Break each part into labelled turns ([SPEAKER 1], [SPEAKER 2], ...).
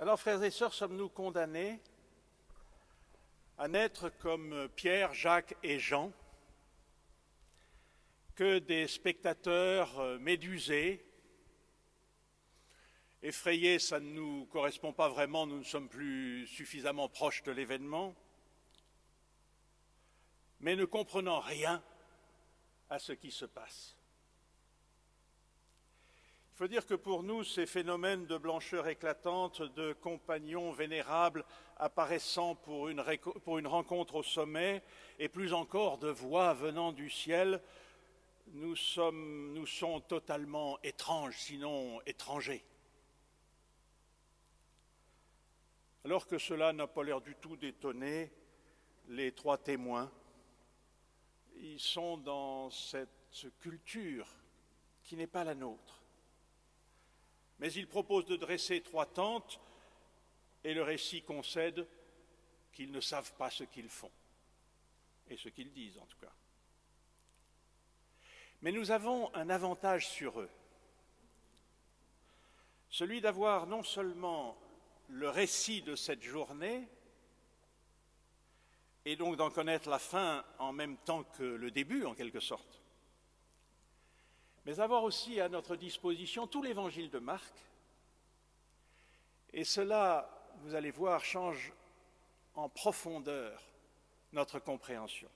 [SPEAKER 1] Alors, frères et sœurs, sommes-nous condamnés à n'être comme Pierre, Jacques et Jean, que des spectateurs médusés, effrayés, ça ne nous correspond pas vraiment, nous ne sommes plus suffisamment proches de l'événement, mais ne comprenant rien à ce qui se passe. Il faut dire que pour nous, ces phénomènes de blancheur éclatante, de compagnons vénérables apparaissant pour une rencontre au sommet, et plus encore de voix venant du ciel, nous sont totalement étranges, sinon étrangers. Alors que cela n'a pas l'air du tout d'étonner les trois témoins, ils sont dans cette culture qui n'est pas la nôtre. Mais ils proposent de dresser trois tentes et le récit concède qu'ils ne savent pas ce qu'ils font, et ce qu'ils disent en tout cas. Mais nous avons un avantage sur eux, celui d'avoir non seulement le récit de cette journée, et donc d'en connaître la fin en même temps que le début en quelque sorte, mais avoir aussi à notre disposition tout l'évangile de Marc, et cela, vous allez voir, change en profondeur notre compréhension.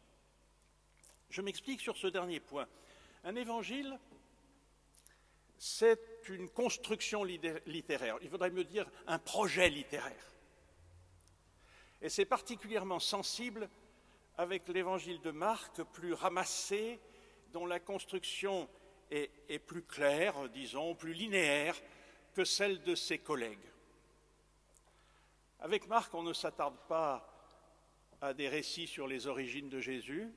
[SPEAKER 1] Je m'explique sur ce dernier point. Un évangile, c'est une construction littéraire, il faudrait mieux dire un projet littéraire. Et c'est particulièrement sensible avec l'évangile de Marc, plus ramassé, dont la construction est plus claire, disons, plus linéaire que celle de ses collègues. Avec Marc, on ne s'attarde pas à des récits sur les origines de Jésus.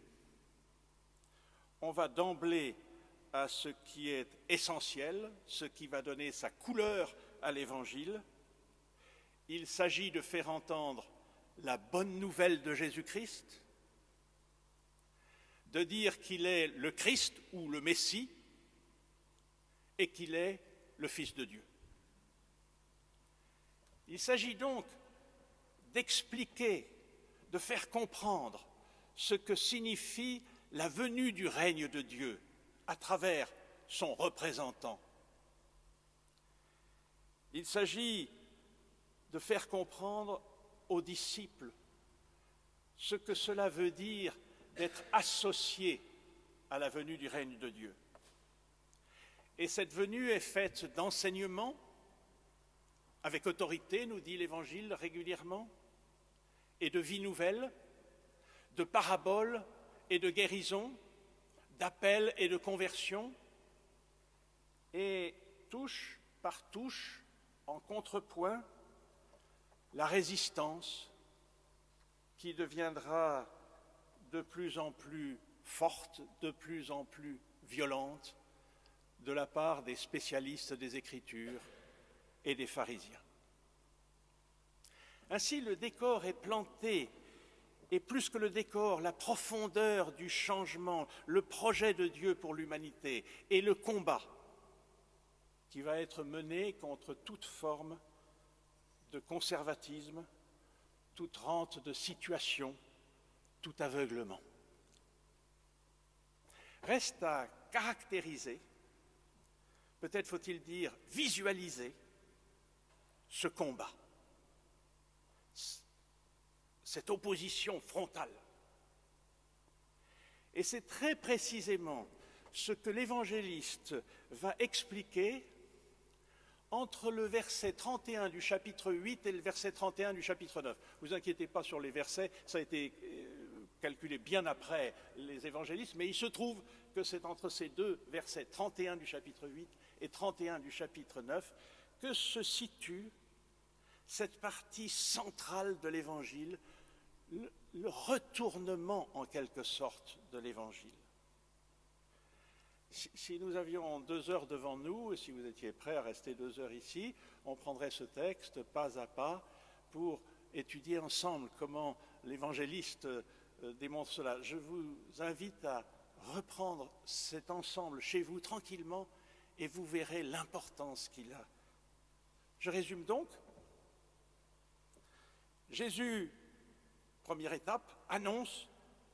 [SPEAKER 1] On va d'emblée à ce qui est essentiel, ce qui va donner sa couleur à l'Évangile. Il s'agit de faire entendre la bonne nouvelle de Jésus-Christ, de dire qu'il est le Christ ou le Messie et qu'il est le Fils de Dieu. Il s'agit donc d'expliquer, de faire comprendre ce que signifie la venue du règne de Dieu à travers son représentant. Il s'agit de faire comprendre aux disciples ce que cela veut dire d'être associé à la venue du règne de Dieu. Et cette venue est faite d'enseignements, avec autorité, nous dit l'Évangile régulièrement, et de vie nouvelle, de paraboles et de guérisons, d'appels et de conversions, et touche par touche, en contrepoint, la résistance qui deviendra de plus en plus forte, de plus en plus violente, de la part des spécialistes des Écritures et des pharisiens. Ainsi, le décor est planté, et plus que le décor, la profondeur du changement, le projet de Dieu pour l'humanité et le combat qui va être mené contre toute forme de conservatisme, toute rente de situation, tout aveuglement. Reste à caractériser, peut-être faut-il dire visualiser, ce combat, cette opposition frontale. Et c'est très précisément ce que l'évangéliste va expliquer entre le verset 31 du chapitre 8 et le verset 31 du chapitre 9. Ne vous inquiétez pas sur les versets, ça a été calculé bien après les évangélistes, mais il se trouve que c'est entre ces deux versets 31 du chapitre 8 et 31 du chapitre 9 que se situe cette partie centrale de l'Évangile, le retournement en quelque sorte de l'Évangile. Si nous avions 2 heures devant nous, et si vous étiez prêts à rester 2 heures ici, on prendrait ce texte pas à pas pour étudier ensemble comment l'évangéliste démontre cela. Je vous invite à reprendre cet ensemble chez vous tranquillement et vous verrez l'importance qu'il a. Je résume donc. Jésus, première étape, annonce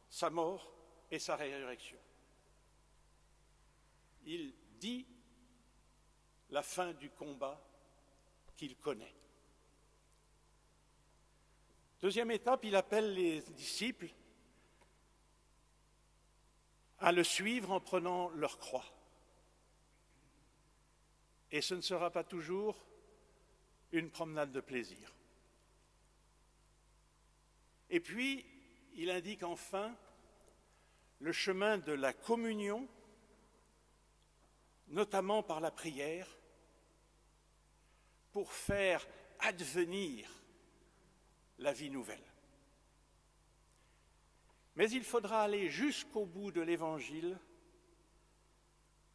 [SPEAKER 1] sa mort et sa résurrection. Il dit la fin du combat qu'il connaît. Deuxième étape, il appelle les disciples à le suivre en prenant leur croix. Et ce ne sera pas toujours une promenade de plaisir. Et puis, il indique enfin le chemin de la communion, notamment par la prière, pour faire advenir la vie nouvelle. Mais il faudra aller jusqu'au bout de l'Évangile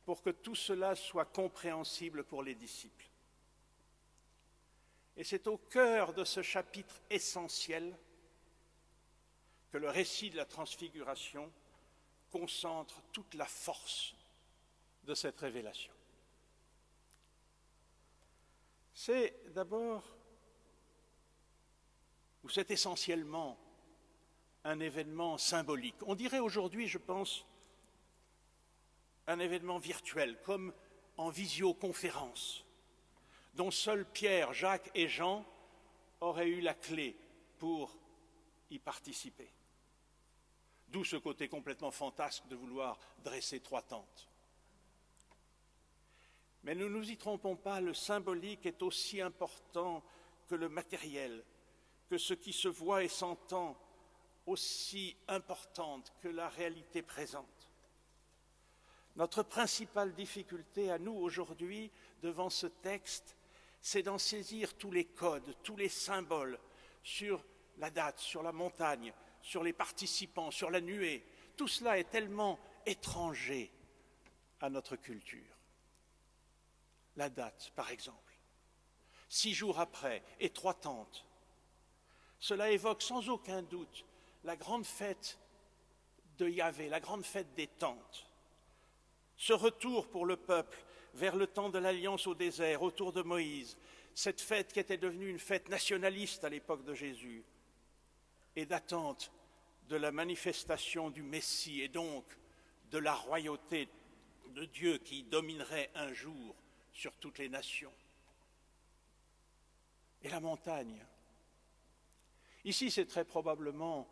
[SPEAKER 1] pour que tout cela soit compréhensible pour les disciples. Et c'est au cœur de ce chapitre essentiel que le récit de la transfiguration concentre toute la force de cette révélation. C'est d'abord, ou c'est essentiellement, un événement symbolique. On dirait aujourd'hui, je pense, un événement virtuel, comme en visioconférence, dont seuls Pierre, Jacques et Jean auraient eu la clé pour y participer. D'où ce côté complètement fantasque de vouloir dresser 3 tentes. Mais ne nous y trompons pas, le symbolique est aussi important que le matériel, que ce qui se voit et s'entend, aussi importante que la réalité présente. Notre principale difficulté à nous aujourd'hui, devant ce texte, c'est d'en saisir tous les codes, tous les symboles sur la date, sur la montagne, sur les participants, sur la nuée. Tout cela est tellement étranger à notre culture. La date, par exemple, 6 jours après et 3 tentes. Cela évoque sans aucun doute la grande fête de Yahvé, la grande fête des tentes. Ce retour pour le peuple vers le temps de l'Alliance au désert, autour de Moïse, cette fête qui était devenue une fête nationaliste à l'époque de Jésus, et d'attente de la manifestation du Messie et donc de la royauté de Dieu qui dominerait un jour sur toutes les nations. Et la montagne. Ici, c'est très probablement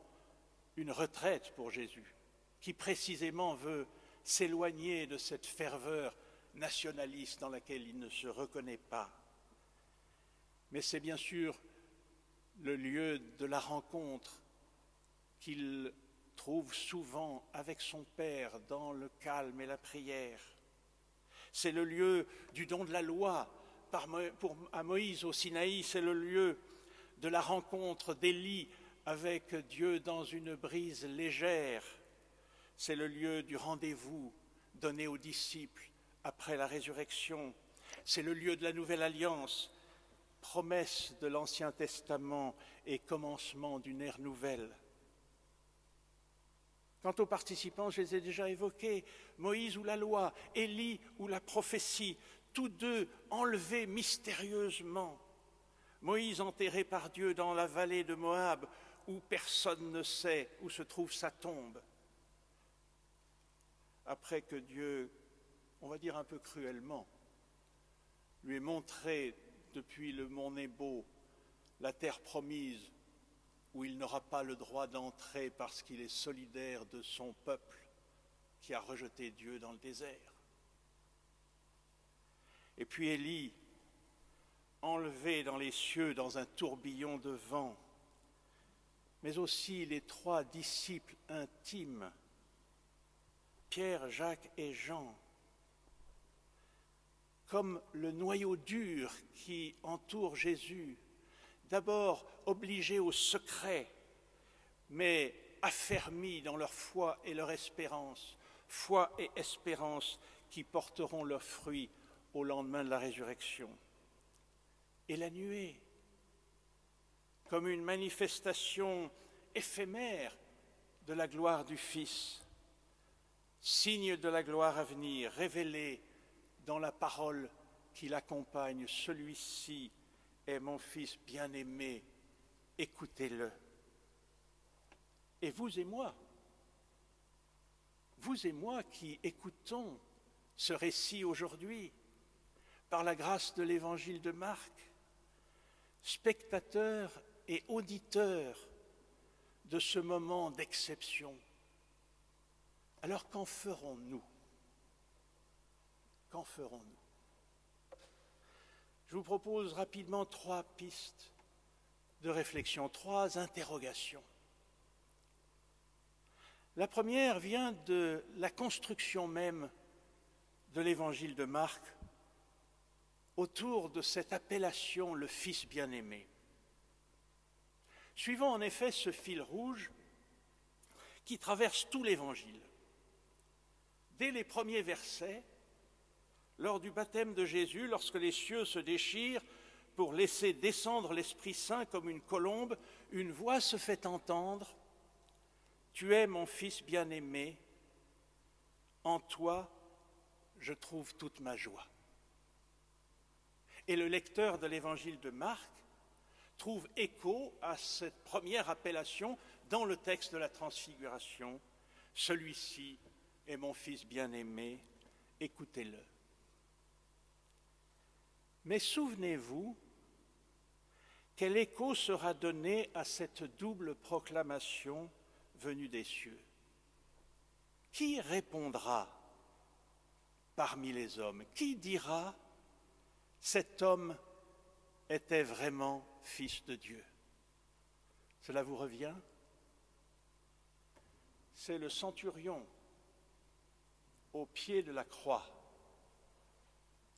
[SPEAKER 1] une retraite pour Jésus, qui précisément veut s'éloigner de cette ferveur nationaliste dans laquelle il ne se reconnaît pas. Mais c'est bien sûr le lieu de la rencontre qu'il trouve souvent avec son Père dans le calme et la prière. C'est le lieu du don de la loi à Moïse au Sinaï, c'est le lieu de la rencontre d'Élie avec Dieu dans une brise légère. C'est le lieu du rendez-vous donné aux disciples après la résurrection. C'est le lieu de la nouvelle alliance, promesse de l'Ancien Testament et commencement d'une ère nouvelle. Quant aux participants, je les ai déjà évoqués, Moïse ou la loi, Élie ou la prophétie, tous deux enlevés mystérieusement. Moïse enterré par Dieu dans la vallée de Moab, où personne ne sait où se trouve sa tombe. Après que Dieu, on va dire un peu cruellement, lui ait montré depuis le mont Nebo la terre promise, où il n'aura pas le droit d'entrer parce qu'il est solidaire de son peuple qui a rejeté Dieu dans le désert. Et puis Élie, enlevé dans les cieux dans un tourbillon de vent, mais aussi les 3 disciples intimes, Pierre, Jacques et Jean, comme le noyau dur qui entoure Jésus, d'abord obligés au secret, mais affermis dans leur foi et leur espérance, foi et espérance qui porteront leurs fruits au lendemain de la résurrection. Et la nuée, comme une manifestation éphémère de la gloire du Fils, signe de la gloire à venir, révélée dans la parole qui l'accompagne. Celui-ci est mon Fils bien-aimé, écoutez-le. Et vous et moi qui écoutons ce récit aujourd'hui, par la grâce de l'évangile de Marc, spectateurs et auditeurs de ce moment d'exception. Alors qu'en ferons-nous? Qu'en ferons-nous? Je vous propose rapidement 3 pistes de réflexion, 3 interrogations. La première vient de la construction même de l'évangile de Marc autour de cette appellation, le Fils bien-aimé. Suivons en effet ce fil rouge qui traverse tout l'évangile. Dès les premiers versets, lors du baptême de Jésus, lorsque les cieux se déchirent pour laisser descendre l'Esprit Saint comme une colombe, une voix se fait entendre « Tu es mon Fils bien-aimé, en toi je trouve toute ma joie ». Et le lecteur de l'évangile de Marc trouve écho à cette première appellation dans le texte de la Transfiguration. « Celui-ci est mon Fils bien-aimé, écoutez-le ». Mais souvenez-vous, quel écho sera donné à cette double proclamation venue des cieux? Qui répondra parmi les hommes? Qui dira « cet homme était vraiment Fils de Dieu » Cela vous revient? C'est le centurion au pied de la croix,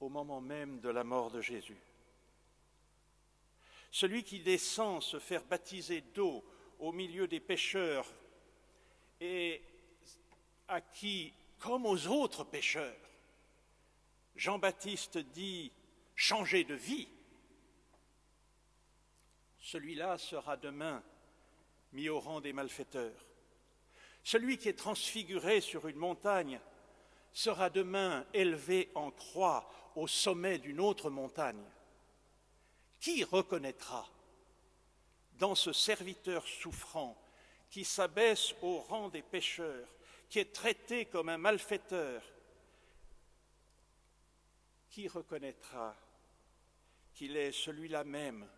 [SPEAKER 1] au moment même de la mort de Jésus. Celui qui descend se faire baptiser d'eau au milieu des pécheurs et à qui, comme aux autres pécheurs, Jean-Baptiste dit « changer de vie », celui-là sera demain mis au rang des malfaiteurs. Celui qui est transfiguré sur une montagne sera demain élevé en croix au sommet d'une autre montagne. Qui reconnaîtra dans ce serviteur souffrant qui s'abaisse au rang des pécheurs, qui est traité comme un malfaiteur, qui reconnaîtra qu'il est celui-là même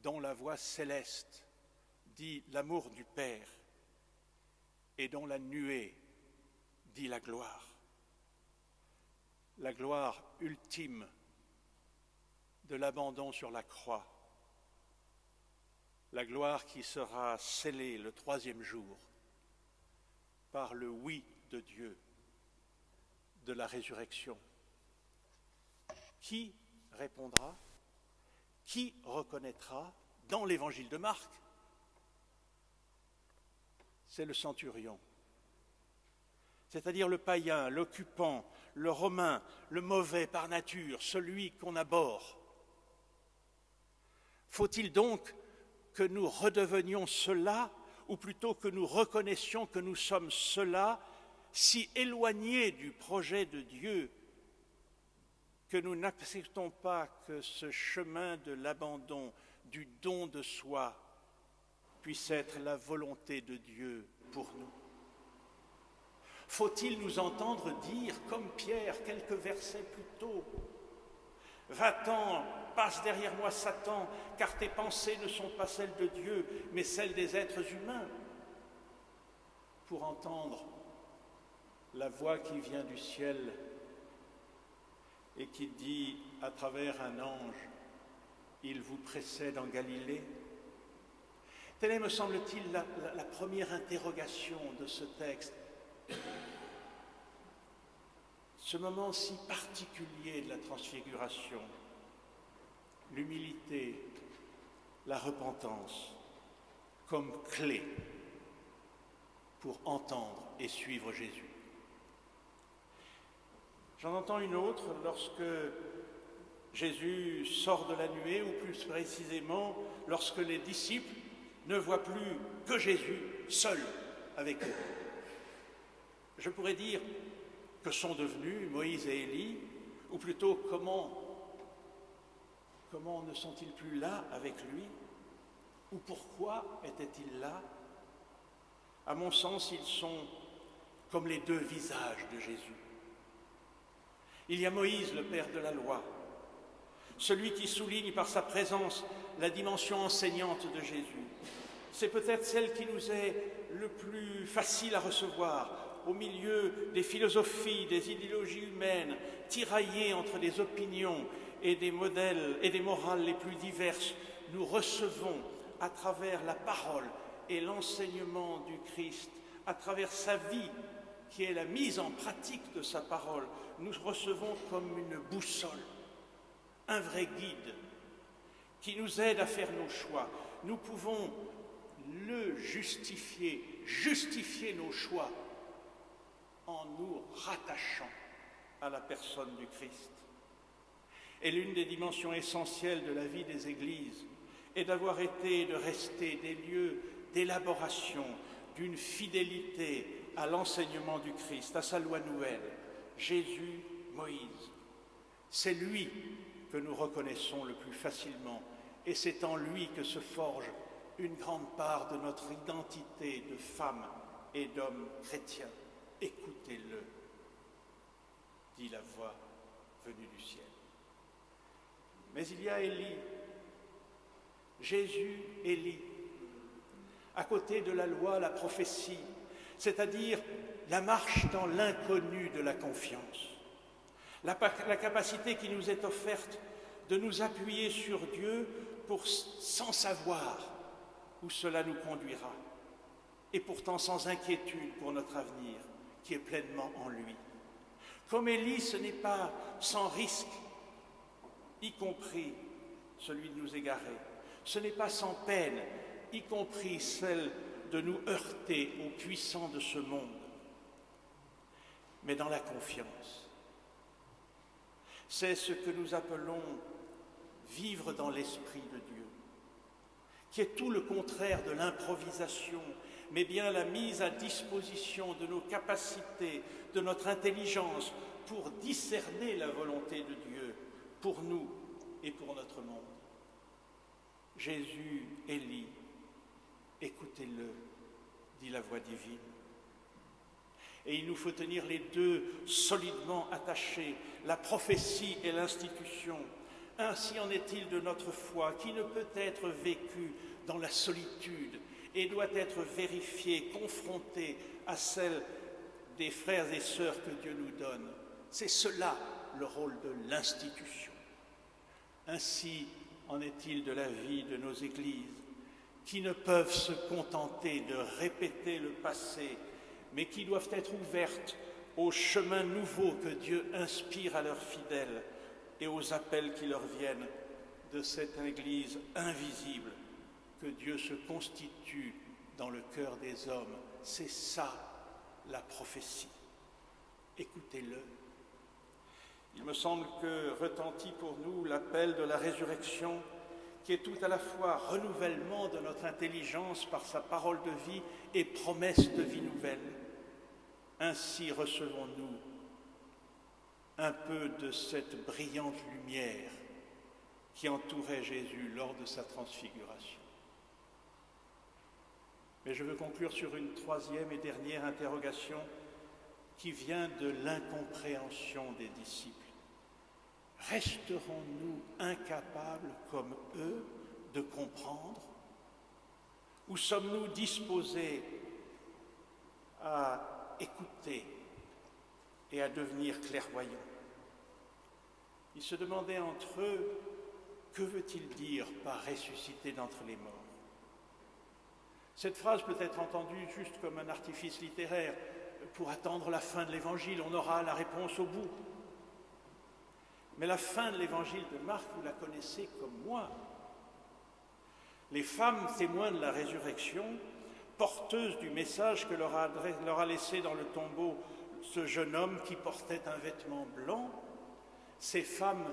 [SPEAKER 1] dont la voix céleste dit l'amour du Père et dont la nuée dit la gloire ultime de l'abandon sur la croix, la gloire qui sera scellée le 3e jour par le oui de Dieu de la résurrection. Qui répondra? Qui reconnaîtra dans l'évangile de Marc? C'est le centurion, c'est-à-dire le païen, l'occupant, le romain, le mauvais par nature, celui qu'on abhorre. Faut-il donc que nous redevenions cela, ou plutôt que nous reconnaissions que nous sommes cela, si éloignés du projet de Dieu, que nous n'acceptons pas que ce chemin de l'abandon, du don de soi, puisse être la volonté de Dieu pour nous? Faut-il nous entendre dire, comme Pierre, quelques versets plus tôt, « Va-t'en, passe derrière moi Satan, car tes pensées ne sont pas celles de Dieu, mais celles des êtres humains » pour entendre la voix qui vient du ciel et qui dit à travers un ange, « Il vous précède en Galilée ». Telle est, me semble-t-il, la première interrogation de ce texte. Ce moment si particulier de la transfiguration, l'humilité, la repentance, comme clé pour entendre et suivre Jésus. J'en entends une autre lorsque Jésus sort de la nuée, ou plus précisément, lorsque les disciples ne voient plus que Jésus seul avec eux. Je pourrais dire que sont devenus Moïse et Élie, ou plutôt comment ne sont-ils plus là avec lui? Ou pourquoi étaient-ils là? À mon sens, ils sont comme les deux visages de Jésus. Il y a Moïse, le père de la loi, celui qui souligne par sa présence la dimension enseignante de Jésus. C'est peut-être celle qui nous est le plus facile à recevoir, au milieu des philosophies, des idéologies humaines, tiraillées entre des opinions et des modèles et des morales les plus diverses. Nous recevons à travers la parole et l'enseignement du Christ, à travers sa vie, qui est la mise en pratique de sa parole, nous recevons comme une boussole, un vrai guide qui nous aide à faire nos choix. Nous pouvons justifier nos choix en nous rattachant à la personne du Christ. Et l'une des dimensions essentielles de la vie des églises est d'avoir été et de rester des lieux d'élaboration d'une fidélité à l'enseignement du Christ, à sa loi nouvelle, Jésus, Moïse. C'est lui que nous reconnaissons le plus facilement, et c'est en lui que se forge une grande part de notre identité de femme et d'homme chrétien. Écoutez-le, dit la voix venue du ciel. Mais il y a Élie, Jésus, Élie, à côté de la loi, la prophétie, c'est-à-dire la marche dans l'inconnu de la confiance, la capacité qui nous est offerte de nous appuyer sur Dieu sans savoir où cela nous conduira, et pourtant sans inquiétude pour notre avenir, qui est pleinement en lui. Comme Élie, ce n'est pas sans risque, y compris celui de nous égarer. Ce n'est pas sans peine, y compris celle de nous heurter aux puissants de ce monde, mais dans la confiance. C'est ce que nous appelons vivre dans l'Esprit de Dieu, qui est tout le contraire de l'improvisation, mais bien la mise à disposition de nos capacités, de notre intelligence, pour discerner la volonté de Dieu pour nous et pour notre monde. Jésus, Élie, écoutez-le, dit la voix divine. Et il nous faut tenir les deux solidement attachés, la prophétie et l'institution. Ainsi en est-il de notre foi, qui ne peut être vécue dans la solitude et doit être vérifiée, confrontée à celle des frères et sœurs que Dieu nous donne. C'est cela le rôle de l'institution. Ainsi en est-il de la vie de nos églises, qui ne peuvent se contenter de répéter le passé, mais qui doivent être ouvertes aux chemins nouveaux que Dieu inspire à leurs fidèles et aux appels qui leur viennent de cette Église invisible que Dieu se constitue dans le cœur des hommes. C'est ça la prophétie. Écoutez-le. Il me semble que retentit pour nous l'appel de la résurrection, qui est tout à la fois renouvellement de notre intelligence par sa parole de vie et promesse de vie nouvelle. Ainsi recevons-nous un peu de cette brillante lumière qui entourait Jésus lors de sa transfiguration. Mais je veux conclure sur une troisième et dernière interrogation qui vient de l'incompréhension des disciples. Resterons-nous incapables, comme eux, de comprendre? Ou sommes-nous disposés à écouter et à devenir clairvoyants? Ils se demandaient entre eux, que veut-il dire par ressusciter d'entre les morts? Cette phrase peut être entendue juste comme un artifice littéraire. Pour attendre la fin de l'Évangile, on aura la réponse au bout. Mais la fin de l'Évangile de Marc, vous la connaissez comme moi. Les femmes témoins de la résurrection, porteuses du message que leur a laissé dans le tombeau ce jeune homme qui portait un vêtement blanc, ces femmes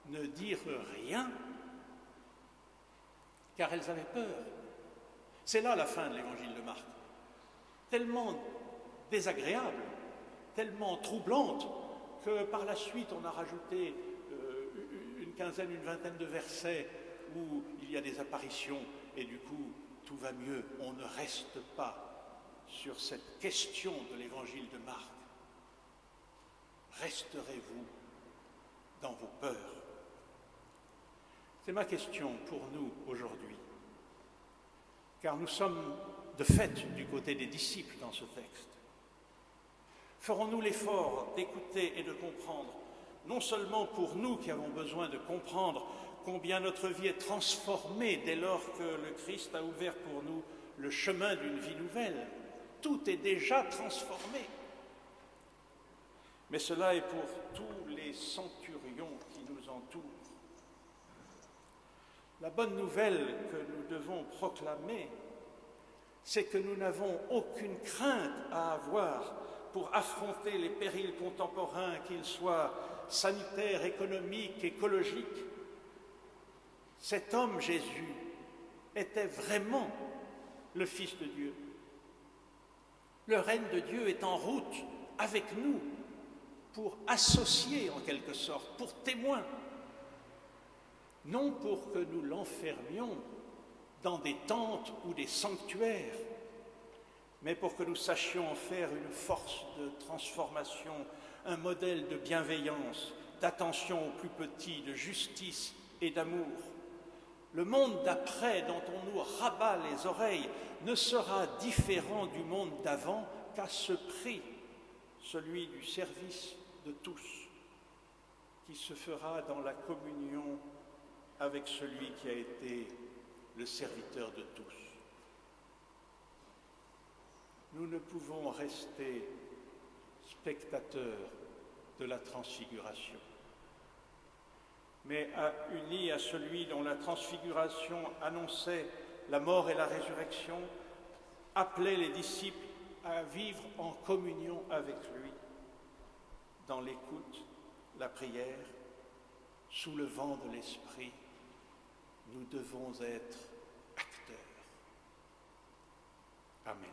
[SPEAKER 1] ne dirent rien car elles avaient peur. C'est là la fin de l'Évangile de Marc. Tellement désagréable, tellement troublante, que par la suite on a rajouté une quinzaine, une vingtaine de versets où il y a des apparitions et du coup tout va mieux. On ne reste pas sur cette question de l'évangile de Marc. Resterez-vous dans vos peurs? C'est ma question pour nous aujourd'hui, car nous sommes de fait du côté des disciples dans ce texte. Ferons-nous l'effort d'écouter et de comprendre, non seulement pour nous qui avons besoin de comprendre combien notre vie est transformée dès lors que le Christ a ouvert pour nous le chemin d'une vie nouvelle, tout est déjà transformé. Mais cela est pour tous les centurions qui nous entourent. La bonne nouvelle que nous devons proclamer, c'est que nous n'avons aucune crainte à avoir pour affronter les périls contemporains, qu'ils soient sanitaires, économiques, écologiques. Cet homme, Jésus, était vraiment le Fils de Dieu. Le règne de Dieu est en route avec nous pour associer en quelque sorte, pour témoin, non pour que nous l'enfermions dans des tentes ou des sanctuaires, mais pour que nous sachions en faire une force de transformation, un modèle de bienveillance, d'attention aux plus petits, de justice et d'amour. Le monde d'après, dont on nous rabat les oreilles, ne sera différent du monde d'avant qu'à ce prix, celui du service de tous, qui se fera dans la communion avec celui qui a été le serviteur de tous. Nous ne pouvons rester spectateurs de la transfiguration, mais unis à celui dont la transfiguration annonçait la mort et la résurrection, appelait les disciples à vivre en communion avec lui, dans l'écoute, la prière, sous le vent de l'Esprit. Nous devons être acteurs. Amen.